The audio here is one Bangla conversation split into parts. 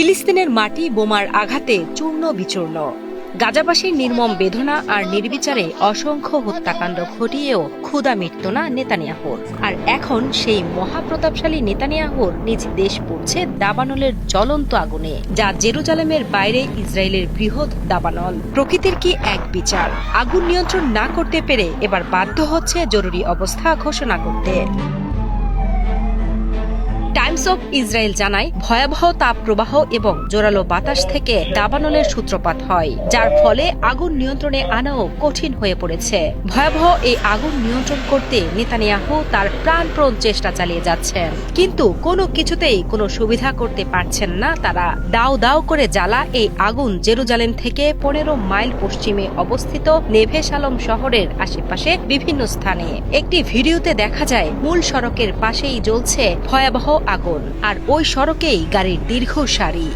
ফিলিস্তিনের মাটি বোমার আঘাতে চূর্ণ বিচূর্ণ। গাজাবাসীর নির্মম বেদনা আর নির্বিচারে অসংখ্য হত্যাকাণ্ড ঘটিয়েও ক্ষুধা মিটত না নেতানিয়াহুর। আর এখন সেই মহাপ্রতাপশালী নেতানিয়াহুর নিজ দেশ পড়ছে দাবানলের জ্বলন্ত আগুনে, যা জেরুজালেমের বাইরে ইসরায়েলের বৃহৎ দাবানল। প্রকৃতির কি এক বিচার! আগুন নিয়ন্ত্রণ না করতে পেরে এবার বাধ্য হচ্ছে জরুরি অবস্থা ঘোষণা করতে। টাইমস অফ ইসরায়েল জানায়, ভয়াবহ তাপপ্রবাহ এবং জোরালো বাতাস থেকে দাবানলের সূত্রপাত হয়, যার ফলে আগুন নিয়ন্ত্রণে আনাও কঠিন হয়ে পড়েছে। ভয়াবহ এই আগুন নিয়ন্ত্রণ করতে নেতানিয়াহু তার প্রাণপণ চেষ্টা চালিয়ে যাচ্ছেন, কিন্তু কোনো কিছুতেই কোনো সুবিধা করতে পারছেন না তারা। দাও দাও করে জ্বালা এই আগুন জেরুজালেম থেকে 15 মাইল পশ্চিমে অবস্থিত নেভে শালম শহরের আশেপাশে বিভিন্ন স্থানে। একটি ভিডিওতে দেখা যায় মূল সড়কের পাশেই জ্বলছে ভয়াবহ আগুন, আর ওই সড়কেই গাড়ির দীর্ঘ সারি।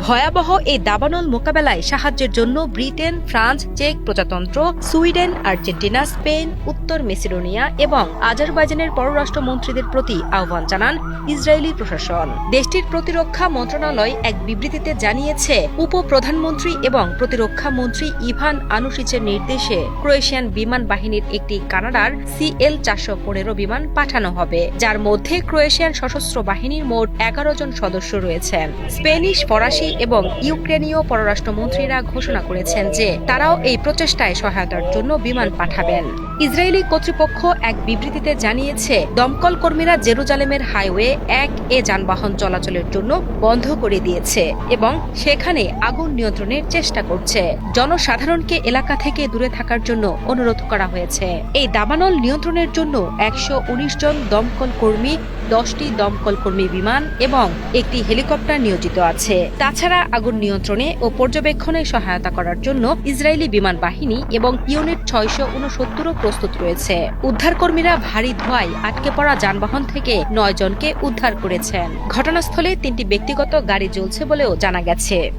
ভয়াবহ এই দাবানল মোকাবেলায় সাহায্যের জন্য ব্রিটেন, ফ্রান্স, চেক প্রজাতন্ত্র, সুইডেন, আর্জেন্টিনা, স্পেন, উত্তর মেসিডোনিয়া এবং আজারবাইজানের পররাষ্ট্রমন্ত্রীদের প্রতি আহ্বান জানান ইসরায়েলি প্রশাসন। দেশটির প্রতিরক্ষা মন্ত্রণালয় এক বিবৃতিতে জানিয়েছে, উপপ্রধানমন্ত্রী এবং প্রতিরক্ষা মন্ত্রী ইভান আনুশিচের নির্দেশে ক্রোয়েশিয়ান বিমান বাহিনীর একটি কানাডার CL-415 বিমান পাঠানো হবে, যার মধ্যে ক্রোয়েশিয়ান সশস্ত্র বাহিনীর মোট 11 জন সদস্য রয়েছেন। স্পেনিশ, ফরাসি এবং ইউক্রেনীয় পররাষ্ট্রমন্ত্রীরা ঘোষণা করেছেন যে তারাও এই প্রচেষ্টায় সহায়তার জন্য বিমান পাঠাবেন। ইসরায়েলি কর্তৃপক্ষ এক বিবৃতিতে জানিয়েছে, দমকল কর্মীরা জেরুজালেমের হাইওয়ে 1-এ যানবাহন চলাচলের জন্য বন্ধ করে দিয়েছে এবং সেখানে আগুন নিয়ন্ত্রণের চেষ্টা করছে। জনসাধারণকে এলাকা থেকে দূরে থাকার জন্য অনুরোধ করা হয়েছে। এই দাবানল নিয়ন্ত্রণের জন্য 119 জন দমকল কর্মী, 10টি দমকল কর্মী বিমান এবং একটি হেলিকপ্টার নিয়োজিত আছে। তাছাড়া আগুন নিয়ন্ত্রণে ও পর্যবেক্ষণে সহায়তা করার জন্য ইসরায়েলি বিমান বাহিনী এবং ইউনিট 669 প্রস্তুত রয়েছে। উদ্ধারকর্মীরা ভারী ধোঁয়ায় আটকে পড়া যানবাহন থেকে 9 জনকে উদ্ধার করেছেন। ঘটনাস্থলে 3টি ব্যক্তিগত গাড়ি জ্বলছে বলেও জানা গেছে।